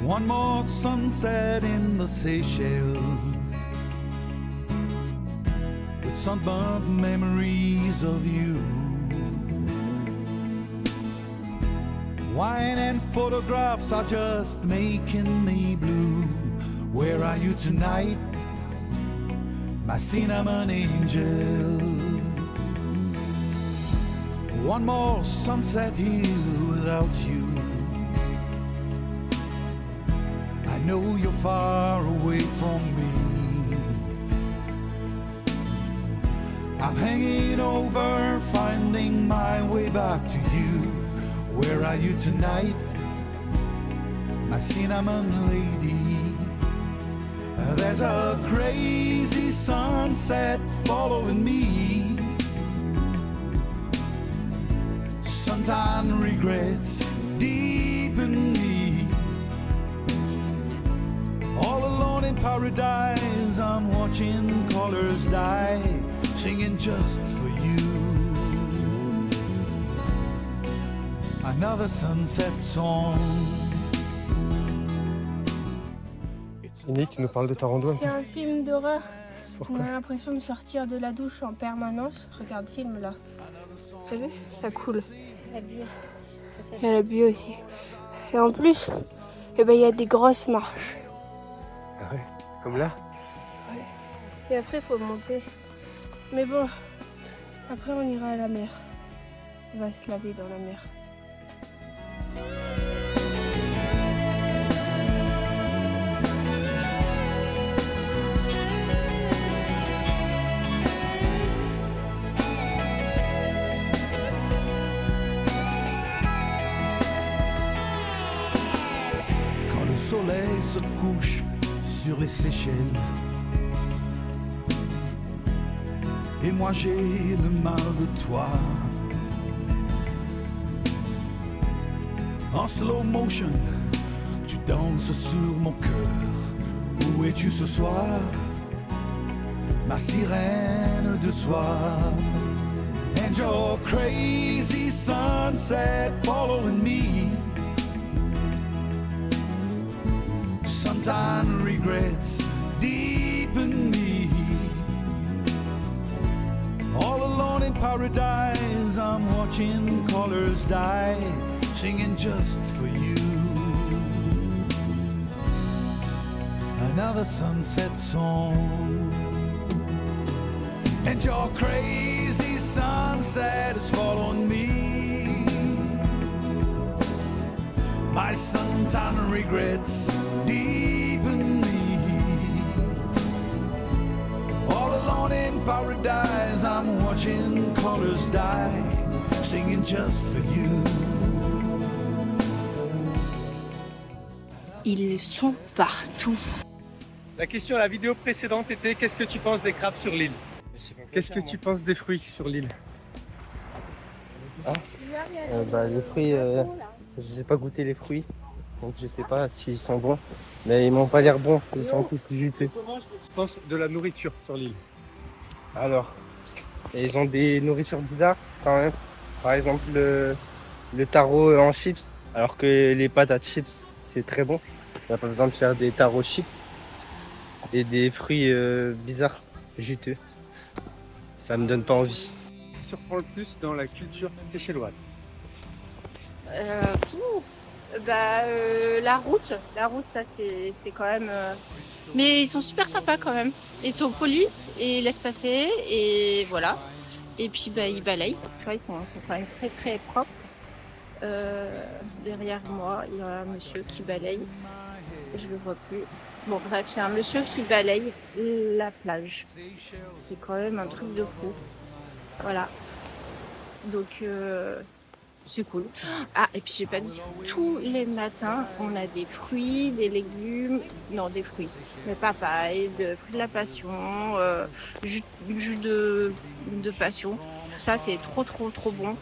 One more sunset in the Seychelles, with sunburnt memories of you. Wine and photographs are just making me blue. Where are you tonight, my cinnamon angel? One more sunset here without you. I know you're far away from me. I'm hanging over, finding my way back to you. Where are you tonight, my cinnamon lady? There's a crazy sunset following me. Suntan regrets deep in me. All alone in paradise, I'm watching colors die, singing just for you. Another sunset song. Inès, tu nous parles de ta rando un peu. C'est un film d'horreur. Pourquoi? On a l'impression de sortir de la douche en permanence. Regarde le film là. Vous savez, ça coule. La buée. Il y a la buée aussi. Et en plus, il y a des grosses marches. Ah ouais, comme là. Et après, il faut monter. Mais bon, après, on ira à la mer. On va se laver dans la mer. Quand le soleil se couche sur les Seychelles, et moi j'ai le mal de toi. En slow motion, tu danses sur mon cœur. Où es-tu ce soir, ma sirène de soir? And your crazy sunset following me. Suntan regrets deep in me. All alone in paradise, I'm watching colors die, singing just for you. Another sunset song. And your crazy sunset is following me. My suntan regrets deep in me. All alone in paradise, I'm watching colors die, singing just for you. Ils sont partout. La question à la vidéo précédente était qu'est-ce que tu penses des crabes sur l'île? Qu'est-ce que tu penses des fruits sur l'île? Les fruits, je n'ai pas goûté les fruits, donc je sais pas s'ils sont bons, mais ils m'ont pas l'air bons, ils sont tous juteux. Tu penses de la nourriture sur l'île? Alors, ils ont des nourritures bizarres quand même, par exemple le taro en chips, alors que les pâtes à chips c'est très bon, il n'y a pas besoin de faire des taros chips et des fruits bizarres, juteux, ça me donne pas envie. Qui surprend le plus dans la culture séchelloise? La route, ça c'est quand même. Mais ils sont super sympas quand même. Ils sont polis et ils laissent passer et voilà. Et puis ils balayent. Tu vois, ils sont quand même très très propres. Derrière moi, il y a un monsieur qui balaye. Je le vois plus. Bon bref, il y a un monsieur qui balaye la plage. C'est quand même un truc de fou. Voilà. Donc c'est cool. Ah, et puis j'ai pas dit, tous les matins, on a des fruits, des légumes, non des fruits, des papayes, de fruits de la passion, jus de passion. Tout ça, c'est trop bon.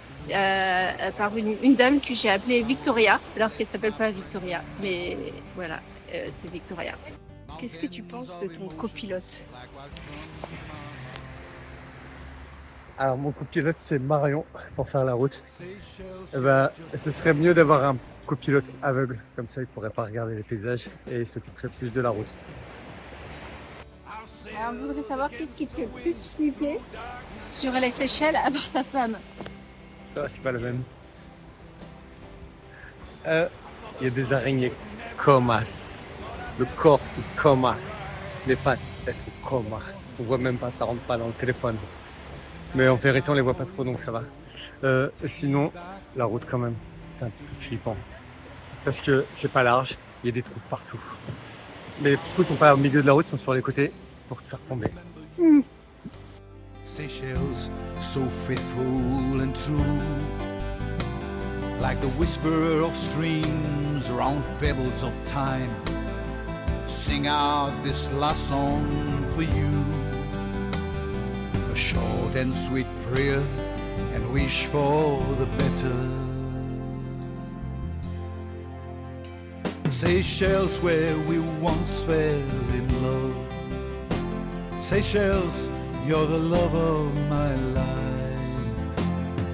Par une dame que j'ai appelée Victoria, alors qu'elle s'appelle pas Victoria, mais voilà, c'est Victoria. Qu'est-ce que tu penses de ton copilote? Alors mon copilote c'est Marion pour faire la route. Et ben, ce serait mieux d'avoir un copilote aveugle, comme ça il pourrait pas regarder les paysages et il s'occuperait plus de la route. Alors, je voudrais savoir qu'est-ce qui te fait le plus flipper sur les Seychelles à part ta femme. Ça c'est pas le même. Il y a des araignées comasses. Le corps il comasse. Les pattes elles sont comasses. On voit même pas, ça rentre pas dans le téléphone. Mais en vérité on les voit pas trop donc ça va. Sinon la route quand même c'est un peu flippant. Parce que c'est pas large, il y a des trous partout. Mais les trous sont pas au milieu de la route, ils sont sur les côtés pour te faire tomber. Seychelles, so faithful and true, like the whisper of streams around pebbles of time. Sing out this last song for you, a short and sweet prayer and wish for the better. Seychelles where we once fell in love. Seychelles, you're the love of my life.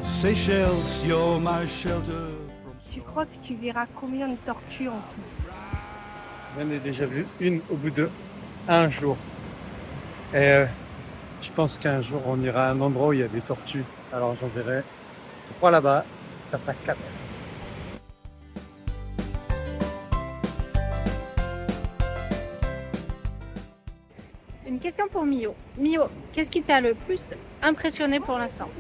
Seychelles, you're my shelter from Tu crois que tu verras combien de tortues en tout? J'en ai déjà vu une au bout de un jour. Et je pense qu'un jour on ira à un endroit où il y a des tortues. Alors j'en verrai 3 là-bas, ça fera 4. Une question pour Mio. Mio, qu'est-ce qui t'a le plus impressionné pour l'instant?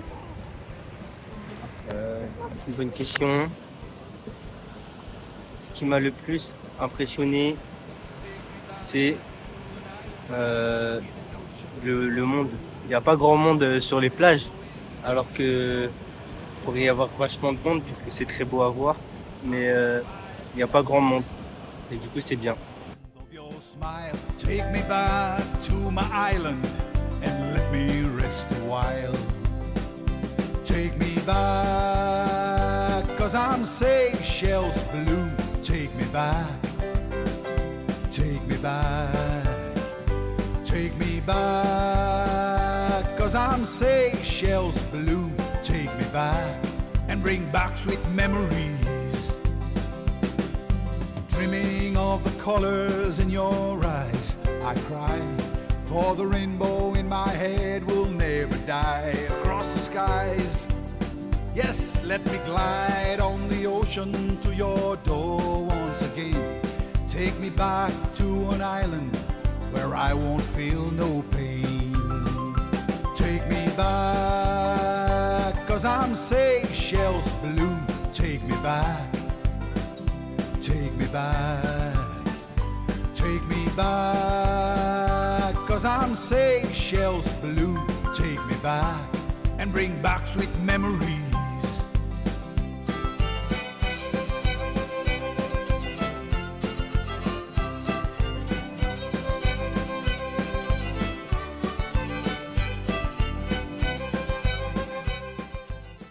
C'est une bonne question. Ce qui m'a le plus impressionné, c'est le monde. Il n'y a pas grand monde sur les plages, alors que pourrait y avoir vachement de monde puisque c'est très beau à voir, mais il n'y a pas grand monde. Et du coup, c'est bien. your smile. Take me back to my island and let me rest a while. Take me back, 'cause I'm Seychelles blue. Take me back, take me back, take me back, 'cause I'm Seychelles blue. Take me back and bring back sweet memories. Dreaming of the colors in your eyes, I cry, for the rainbow in my head will never die. Across the skies, yes, let me glide on the ocean to your door once again. Take me back to an island where I won't feel no pain. Take me back, 'cause I'm Seychelles blue. Take me back, take me back, take me back, 'cause I'm Seychelles blue. Take me back and bring back sweet memories.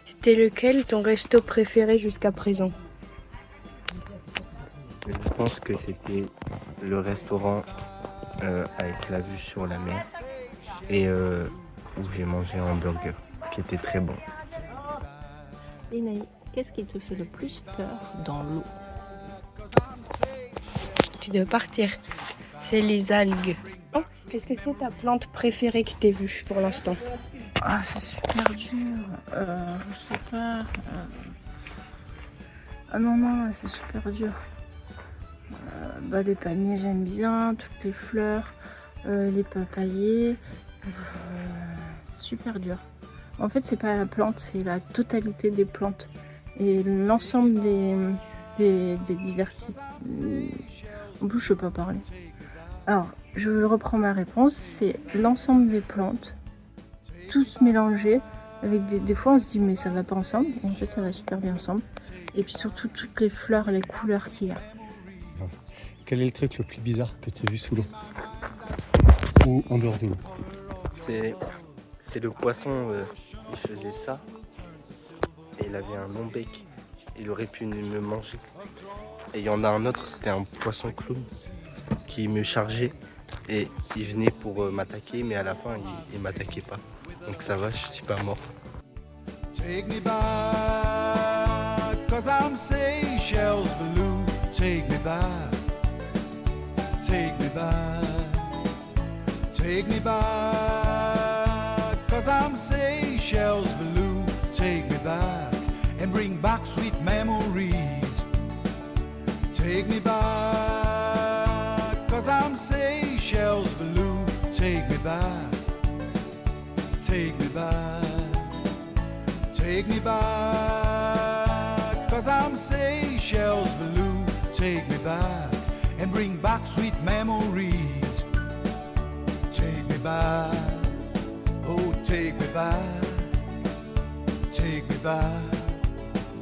C'était lequel ton resto préféré jusqu'à présent? Je pense que c'était le restaurant avec la vue sur la mer et où j'ai mangé un hamburger qui était très bon. Inaï, qu'est-ce qui te fait le plus peur dans l'eau? Tu dois partir. C'est les algues. Qu'est-ce que c'est ta plante préférée que t'aies vue pour l'instant? Ah, c'est super dur. Je sais pas. Ah non, c'est super dur. Les palmiers, j'aime bien. Toutes les fleurs, les papayers. Super dur. En fait, c'est pas la plante, c'est la totalité des plantes. Et l'ensemble des diversités. En plus, je peux pas parler. Alors, je reprends ma réponse. C'est l'ensemble des plantes, tous mélangés. Avec des fois, on se dit, mais ça va pas ensemble. En fait, ça va super bien ensemble. Et puis surtout, toutes les fleurs, les couleurs qu'il y a. Quel est le truc le plus bizarre que tu as vu sous l'eau? Ou en dehors de l'eau? C'est le poisson, il faisait ça et il avait un long bec. Il aurait pu me manger. Et il y en a un autre, c'était un poisson clown qui me chargeait et il venait pour m'attaquer, mais à la fin il m'attaquait pas. Donc ça va, je suis pas mort. Take me back, 'cause I'm Seychelles blue. Take me back, take me back, take me back, 'cause I'm Seychelles blue. Take me back and bring back sweet memories. Take me back, 'cause I'm Seychelles blue. Take me back, take me back. Take me back, 'cause I'm Seychelles blue. Take me back and bring back sweet memories. Take me back, oh take me back. Take me back,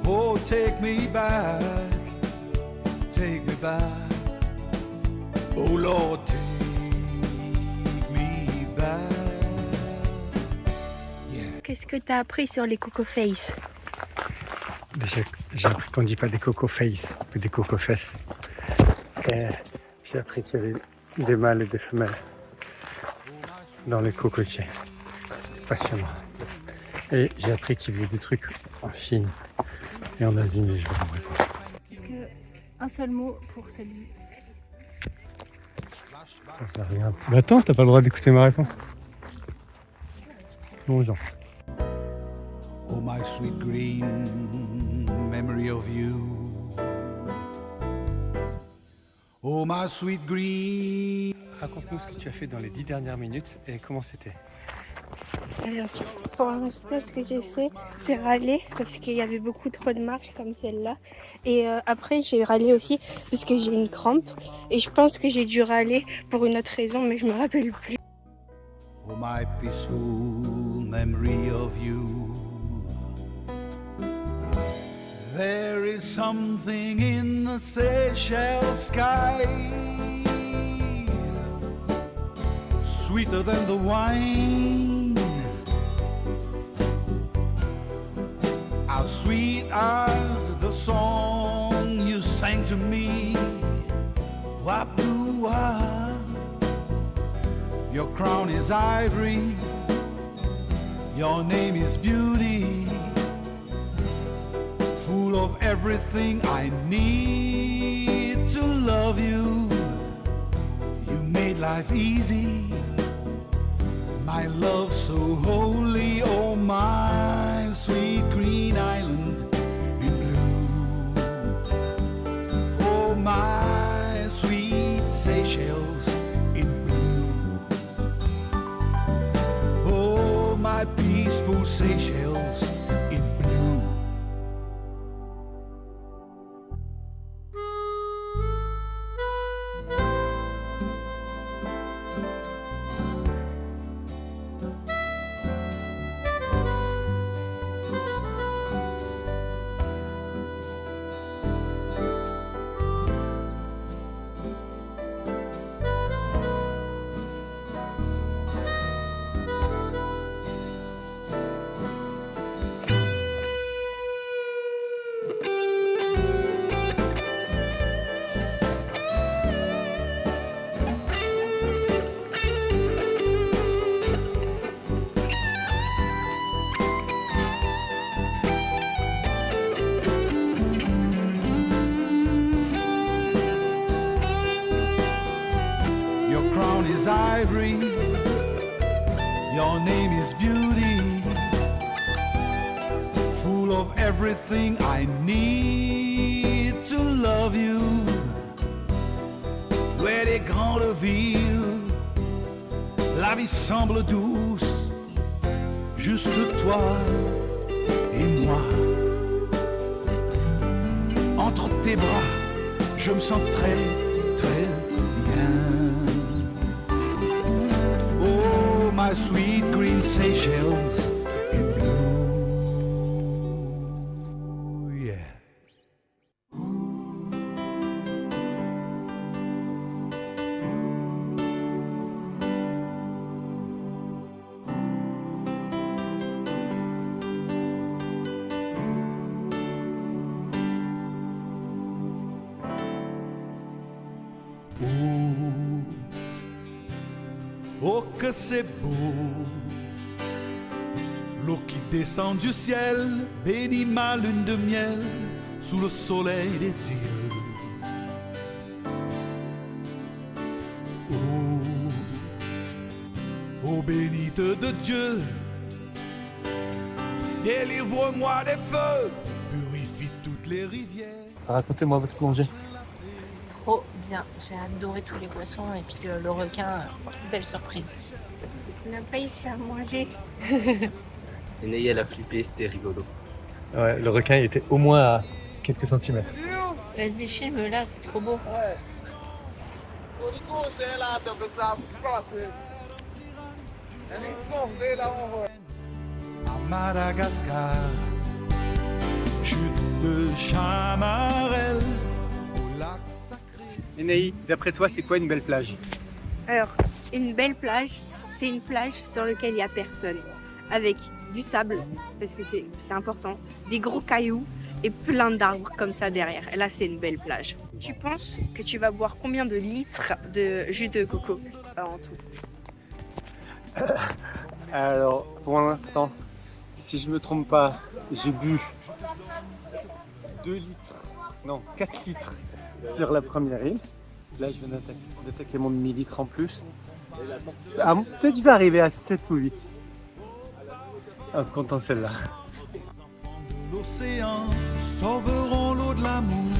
oh take me back. Take me back, oh Lord take me back. Qu'est-ce que t'as appris sur les Coco Face? J'ai appris qu'on dit pas des coco face, mais des coco fesses. Et j'ai appris qu'il y avait des mâles et des femelles dans les cocotiers. C'était passionnant. Et j'ai appris qu'ils faisaient des trucs en Chine et en Asie, mais je ne comprends pas. Est-ce que un seul mot pour cette vie? Ça sert à rien. Mais attends, t'as pas le droit d'écouter ma réponse. Allons-y. Oh my sweet green memory of you. Oh my sweet green. Raconte-nous ce que tu as fait dans les 10 dernières minutes et comment c'était. Alors, pour l'instant, ce que j'ai fait, c'est râler parce qu'il y avait beaucoup trop de marches comme celle-là. Et après, j'ai râlé aussi parce que j'ai une crampe. Et je pense que j'ai dû râler pour une autre raison, mais je me rappelle plus. Oh my peaceful memory of you. There is something in the Seychelles sky, sweeter than the wine. How sweet as the song you sang to me. Wapua. Your crown is ivory, your name is beauty, full of everything I need to love you. You made life easy, my love so holy, oh my sweet green island in blue. Oh my sweet Seychelles in blue. Oh my peaceful Seychelles in blue. Is ivory, your name is beauty, full of everything I need to love you. Where les grandes villes, la vie semble douce, juste toi et moi. Entre tes bras, je me sens très, très bien. My sweet green Seychelles in blue, yeah. Oh, que c'est beau L'eau qui descend du ciel bénit ma lune de miel sous le soleil des îles. Ô bénite de Dieu, délivre-moi des feux, purifie toutes les rivières. Racontez-moi votre plongée. Trop bien, j'ai adoré tous les poissons et puis le requin, belle surprise. On n'a pas eu se faire manger. Et Ney, elle a flippé, c'était rigolo. Ouais, le requin il était au moins à quelques centimètres. Vas-y, filme là, c'est trop beau. À Madagascar, chute de Chamarel, au lac sacré. Et Ney, d'après toi, c'est quoi une belle plage? Alors, une belle plage, c'est une plage sur laquelle il n'y a personne. Avec du sable, parce que c'est important, des gros cailloux et plein d'arbres comme ça derrière. Et là, c'est une belle plage. Tu penses que tu vas boire combien de litres de jus de coco en tout? Alors, pour l'instant, si je me trompe pas, j'ai bu 2 litres, non 4 litres sur la première île. Là, je viens d'attaquer mon demi-litre en plus. Ah, peut-être je vais arriver à 7 ou 8. En comptant celle-là. De l'océan sauveront l'eau de l'amour.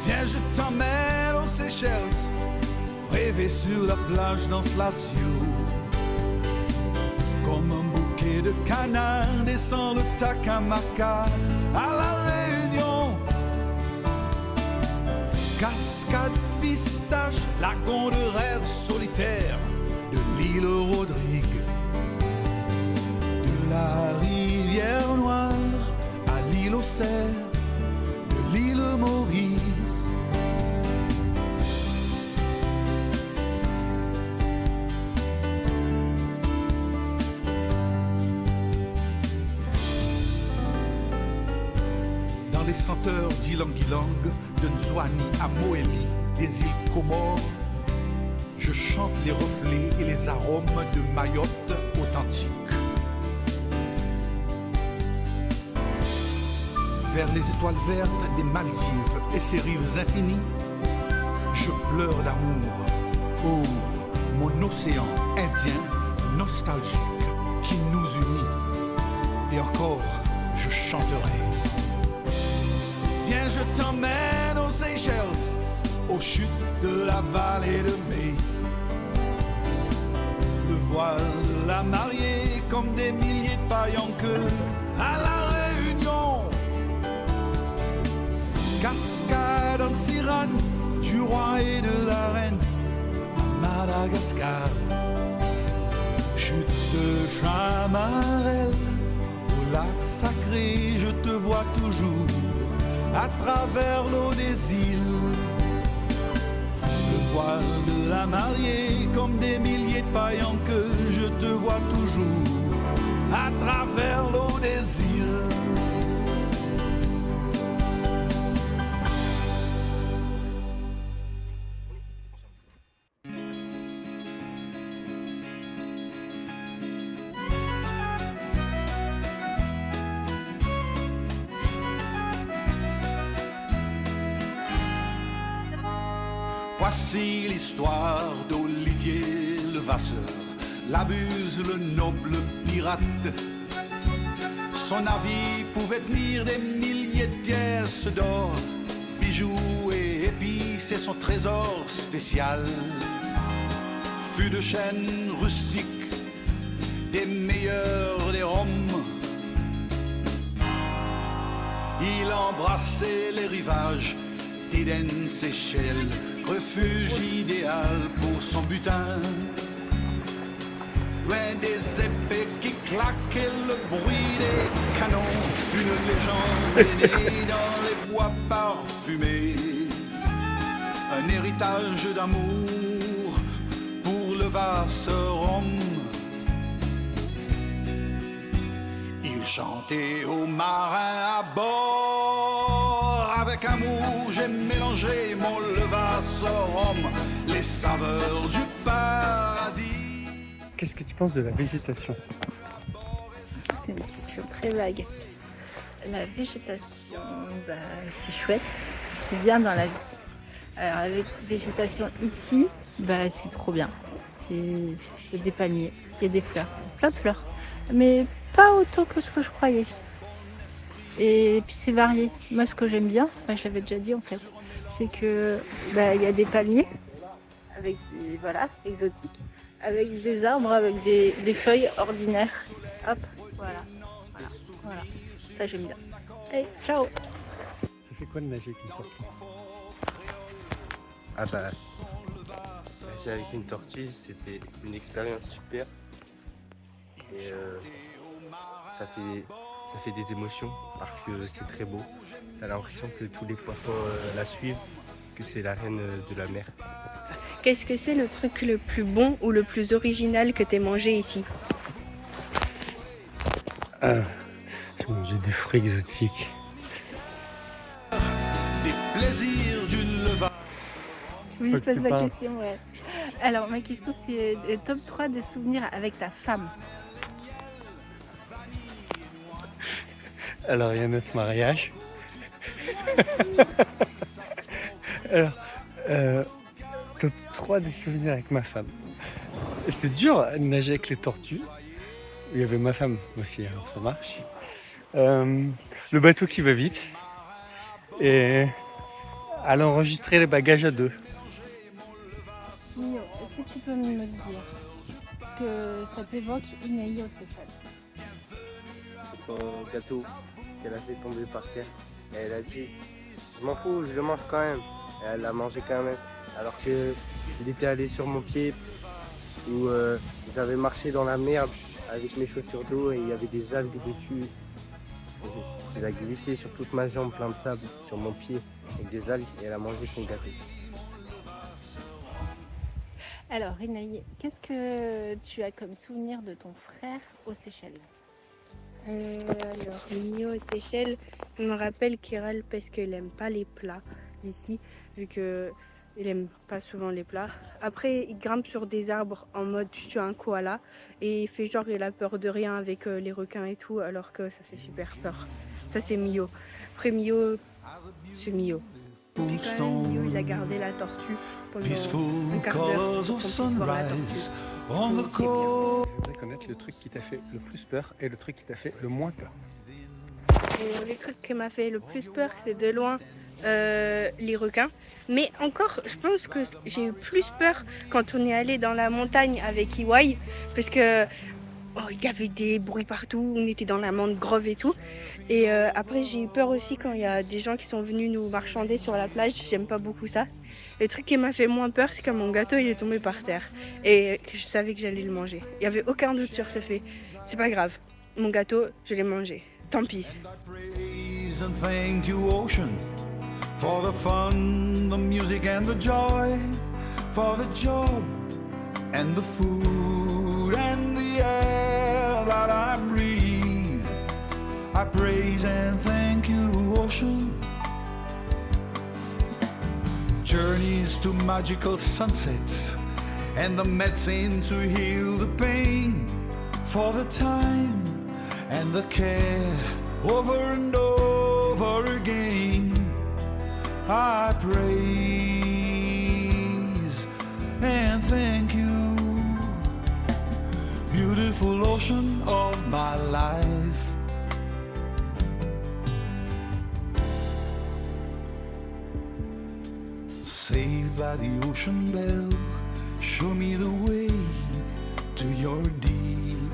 Viens, je t'emmène aux Seychelles, rêver sur la plage dans Lazio. Comme un bouquet de canards descend le Takamaka à la Réunion. Cascade pistache, lagon de rêve solitaire de l'île Rodrigue. De la rivière Noire à l'île aux Cerfs, de l'île Maurice. Dans les senteurs d'Ilang-Ilang, de Nzouani à Moélie, des îles Comores, je chante les reflets et les arômes de Mayotte authentique. Vers les étoiles vertes des Maldives et ses rives infinies, je pleure d'amour. Oh, mon océan indien nostalgique qui nous unit. Et encore, je chanterai. Viens, je t'emmène aux Seychelles, aux chutes de la vallée de Mai. Le voile de la mariée comme des milliers de paillanqueux à la Réunion. Cascade en Sirane, du roi et de la reine à Madagascar. Chute de Chamarel, au lac sacré, je te vois toujours à travers l'eau des îles. Le voile de la mariée comme des milliers de paillanqueux, je te vois toujours à travers l'eau des îles. Voici l'histoire d'Olivier Levasseur, l'abuse, le noble pirate. Son navire pouvait tenir des milliers de pièces d'or, bijoux et épices, et son trésor spécial fut de chêne rustique, des meilleurs des rhums. Il embrassait les rivages d'Iden, Seychelles, refuge idéal pour son butin. Loin des épées qui claquent et le bruit des canons, une légende est née dans les bois parfumés. Un héritage d'amour pour le vasseur homme. Il chantait aux marins à bord. Avec amour, j'ai mélangé mon levasseur homme, les saveurs du paradis. qu'est-ce que tu penses de la végétation? C'est une question très vague. La végétation, c'est chouette, c'est bien dans la vie. Alors avec végétation ici, c'est trop bien. Il y a des palmiers, il y a des fleurs, plein de fleurs, mais pas autant que ce que je croyais. Et puis c'est varié. Moi, ce que j'aime bien, je l'avais déjà dit en fait, c'est que il y a des palmiers avec exotiques, avec des arbres, avec des feuilles ordinaires. Hop, voilà. Ça j'aime bien. Hey, ciao. Ça fait quoi de nager avec une tortue? Ah nager avec une tortue, c'était une expérience super. Et ça fait des émotions parce que c'est très beau. T'as l'impression que tous les poissons la suivent, que c'est la reine de la mer. Qu'est-ce que c'est le truc le plus bon ou le plus original que t'aies mangé ici? J'ai mangé des fruits exotiques. Des plaisirs d'une levade. Oui, Faut que pose tu la parles. question, ouais. Alors, ma question, c'est le top 3 des souvenirs avec ta femme. Alors, il y a notre mariage. Alors, top 3 des souvenirs avec ma femme. C'est dur de nager avec les tortues. Il y avait ma femme aussi, alors ça marche. Le bateau qui va vite. Et aller enregistrer les bagages à 2. Mio, est-ce que tu peux me dire ce que ça t'évoque Inaï aux Seychelles? Son gâteau qu'elle a fait tomber par terre. Et elle a dit, je m'en fous, je le mange quand même. Et elle l'a mangé quand même. Alors que il était allé sur mon pied où j'avais marché dans la merde avec mes chaussures d'eau et il y avait des algues dessus. Elle a glissé sur toute ma jambe plein de sable sur mon pied avec des algues et elle a mangé son gâteau. Alors, Inaï, qu'est-ce que tu as comme souvenir de ton frère aux Seychelles? Alors, Mio aux Seychelles, je me rappelle qu'il râle parce qu'il aime pas les plats d'ici, vu que il aime pas souvent les plats. Après, il grimpe sur des arbres en mode je suis un koala et il fait genre il a peur de rien avec les requins et tout, alors que ça fait super peur. Ça, c'est Mio. Après, Mio, c'est Mio. Puis quand même, Mio, il a gardé la tortue pendant Peaceful un quart d'heure colors pour qu'on of puisse voir la tortue. sunrise on the Donc, c'est bien. coast. J'aimerais connaître le truc qui t'a fait le plus peur et le truc qui t'a fait le moins peur. Et le truc qui m'a fait le plus peur, c'est de loin les requins. Mais encore, je pense que j'ai eu plus peur quand on est allé dans la montagne avec EY, parce que il y avait des bruits partout, on était dans la mangrove et tout. Et après, j'ai eu peur aussi quand il y a des gens qui sont venus nous marchander sur la plage. J'aime pas beaucoup ça. Le truc qui m'a fait moins peur, c'est quand mon gâteau il est tombé par terre et que je savais que j'allais le manger. Il n'y avait aucun doute sur ce fait. C'est pas grave. Mon gâteau, je l'ai mangé. Tant pis. Praise and thank you, ocean, for the fun, the music and the joy, for the job and the food and the air that I breathe. I praise and thank you, ocean. Journeys to magical sunsets and the medicine to heal the pain, for the time and the care over and over again. I praise and thank you, beautiful ocean of my life. Saved by the ocean bell, show me the way to your deep,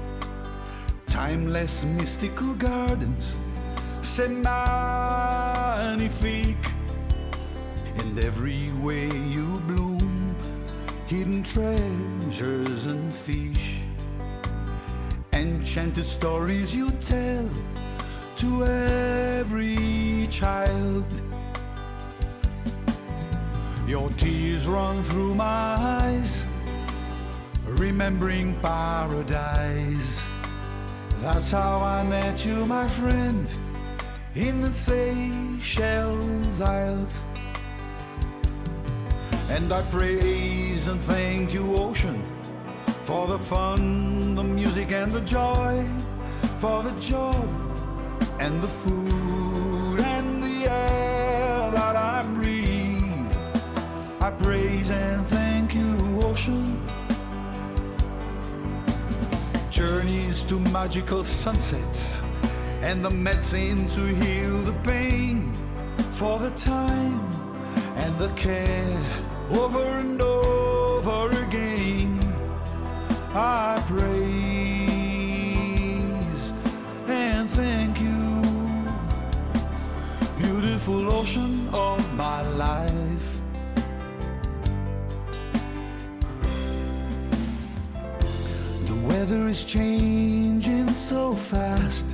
timeless mystical gardens, c'est magnifique. And every way you bloom, hidden treasures and fish, enchanted stories you tell to every child. Your tears run through my eyes, remembering paradise. That's how I met you, my friend, in the Seychelles Isles. And I praise and thank you, ocean, for the fun, the music and the joy, for the job and the food and the air that I breathe. I praise and thank you, ocean. Journeys to magical sunsets and the medicine to heal the pain, for the time and the care over and over again. I praise and thank you, beautiful ocean of my life. The weather is changing so fast,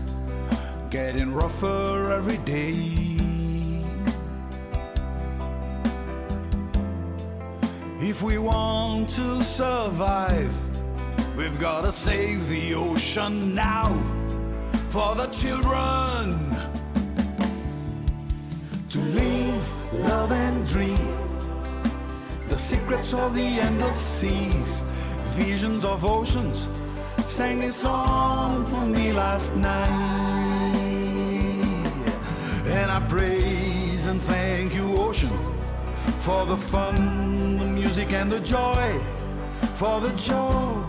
getting rougher every day. If we want to survive, we've gotta save the ocean now, for the children to live, love and dream. The secrets of the endless seas, visions of oceans, sang this song for me last night. And I praise and thank you, ocean, for the fun, the music and the joy, for the joy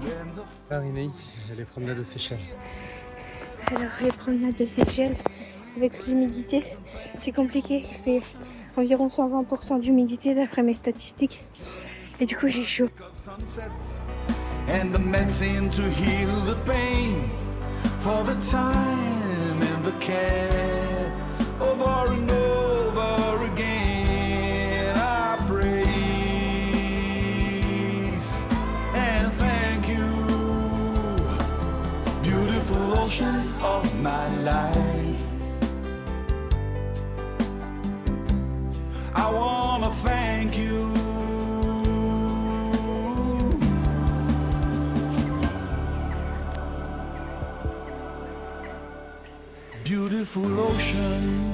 and the... Terminé les promenades aux Seychelles. Alors les promenades de Seychelles avec l'humidité, c'est compliqué. Il fait environ 120% d'humidité d'après mes statistiques. Et du coup j'ai chaud. And the medicine to heal the pain, for the time and the care, over and over again. I praise and thank you, beautiful ocean of my life. I wanna thank you, beautiful ocean.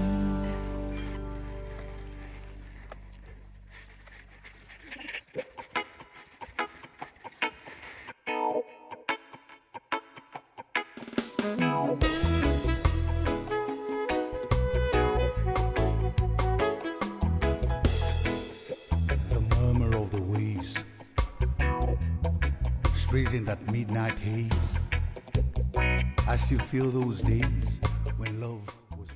The murmur of the waves sprays in that midnight haze. I still feel those days when love was...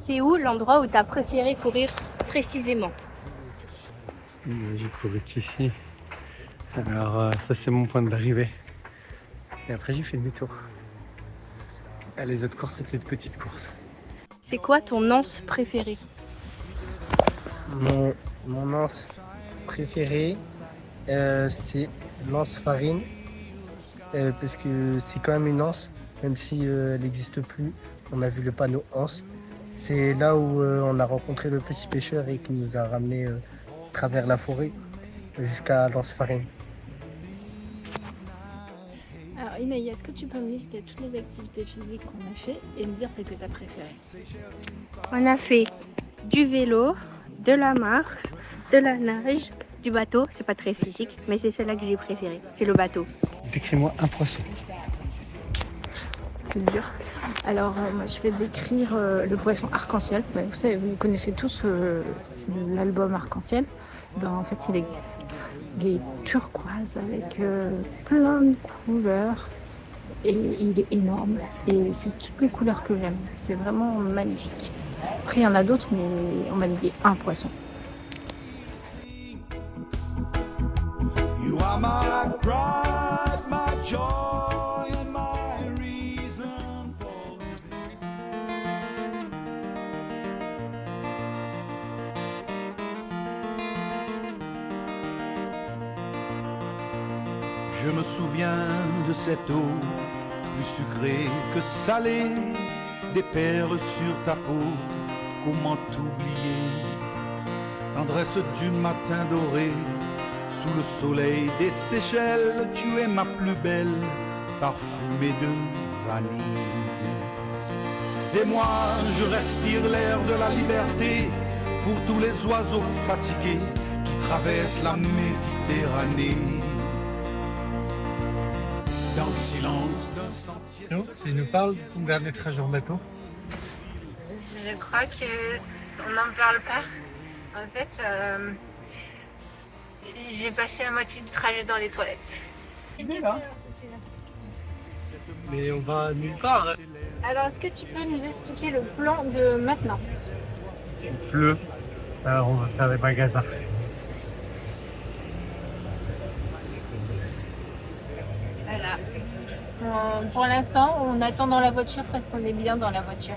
C'est où l'endroit où tu as préféré courir précisément? J'ai couru qu'ici. Alors ça c'est mon point d'arrivée. Et après j'ai fait demi-tour. Et les autres courses c'était de petites courses. C'est quoi ton anse préféré? Mon anse préféré, c'est l'anse farine. Parce que c'est quand même une anse, même si elle n'existe plus. On a vu le panneau anse. C'est là où on a rencontré le petit pêcheur et qui nous a ramené à travers la forêt jusqu'à l'anse farine. Alors Inaï, est-ce que tu peux me lister toutes les activités physiques qu'on a fait et me dire celle que tu as préférée? On a fait du vélo, de la marche, de la nage, du bateau. C'est pas très physique, mais c'est celle-là que j'ai préférée. C'est le bateau. Décris-moi un poisson. C'est dur. Alors moi je vais décrire le poisson arc-en-ciel. Vous savez, vous connaissez tous l'album arc-en-ciel. Ben, en fait il existe. Il est turquoise avec plein de couleurs et il est énorme. Et c'est toutes les couleurs que j'aime. C'est vraiment magnifique. Après il y en a d'autres mais on m'a dit un poisson. You are my pride, my joy and my reason for living. Je me souviens de cette eau, plus sucrée que salée, des perles sur ta peau, comment t'oublier? Tendresse du matin doré, sous le soleil des Seychelles, tu es ma plus belle, parfumée de vanille. Et moi, je respire l'air de la liberté, pour tous les oiseaux fatigués qui traversent la Méditerranée. dans le silence d'un sentier. Tu nous parles de ton dernier trajet en bateau? Je crois qu'on n'en parle pas. En fait, j'ai passé la moitié du trajet dans les toilettes. Mais on va nulle part. Alors, est-ce que tu peux nous expliquer le plan de maintenant? Il pleut. Alors on va faire les magasins. Voilà. Pour l'instant, on attend dans la voiture parce qu'on est bien dans la voiture.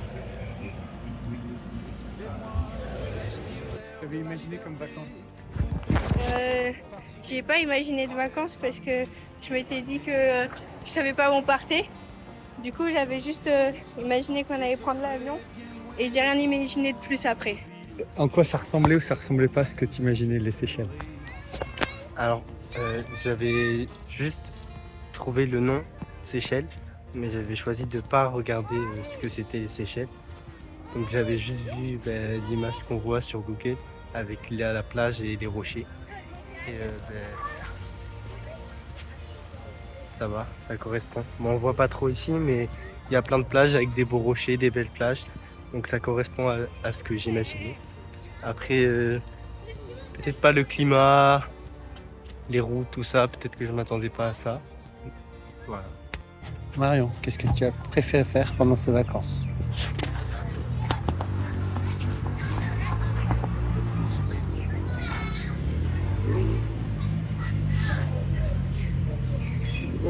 Tu avais imaginé comme vacances? J'ai pas imaginé de vacances parce que je m'étais dit que je savais pas où on partait. Du coup, j'avais juste imaginé qu'on allait prendre l'avion et j'ai rien imaginé de plus après. En quoi ça ressemblait ou ça ressemblait pas à ce que tu imaginais les Seychelles? Alors, j'avais juste trouvé le nom Seychelles, mais j'avais choisi de ne pas regarder ce que c'était les Seychelles. Donc j'avais juste vu l'image qu'on voit sur Google avec la plage et les rochers. Et ça va, ça correspond. Bon, on voit pas trop ici, mais il y a plein de plages avec des beaux rochers, des belles plages. Donc ça correspond à ce que j'imaginais. Après, peut-être pas le climat, les routes, tout ça, peut-être que je m'attendais pas à ça. Voilà. Marion, qu'est-ce que tu as préféré faire pendant ces vacances?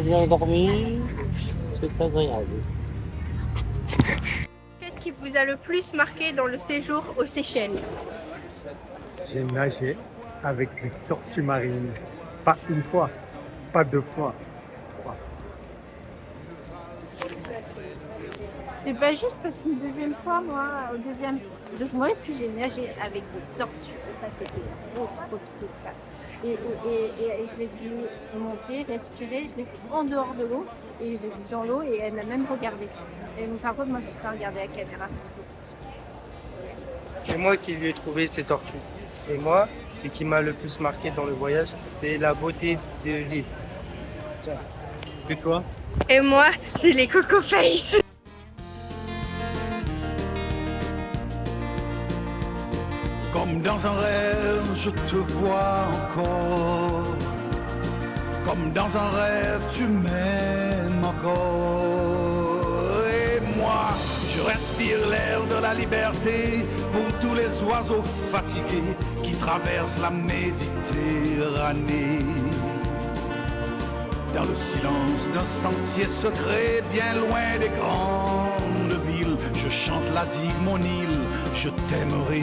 Bien dormi, c'est agréable. Qu'est-ce qui vous a le plus marqué dans le séjour aux Seychelles? J'ai nagé avec des tortues marines. Pas une fois, pas deux fois, 3 fois. C'est pas juste parce qu'une deuxième fois, moi aussi j'ai nagé avec des tortues. Et ça, c'était trop classe. Et je l'ai vu monter, respirer, je l'ai vu en dehors de l'eau et je l'ai vu dans l'eau et elle m'a même regardé. Et par contre, moi je suis pas regardé à la caméra. C'est moi qui lui ai trouvé ces tortues. Et moi, ce qui m'a le plus marqué dans le voyage, c'est la beauté de l'île. Et toi? Et moi, c'est les Coco Face. Comme dans un rêve, je te vois encore. Comme dans un rêve, tu m'aimes encore. Et moi, je respire l'air de la liberté pour tous les oiseaux fatigués qui traversent la Méditerranée. Dans le silence d'un sentier secret, bien loin des grandes villes, je chante la digue, mon île, je t'aimerai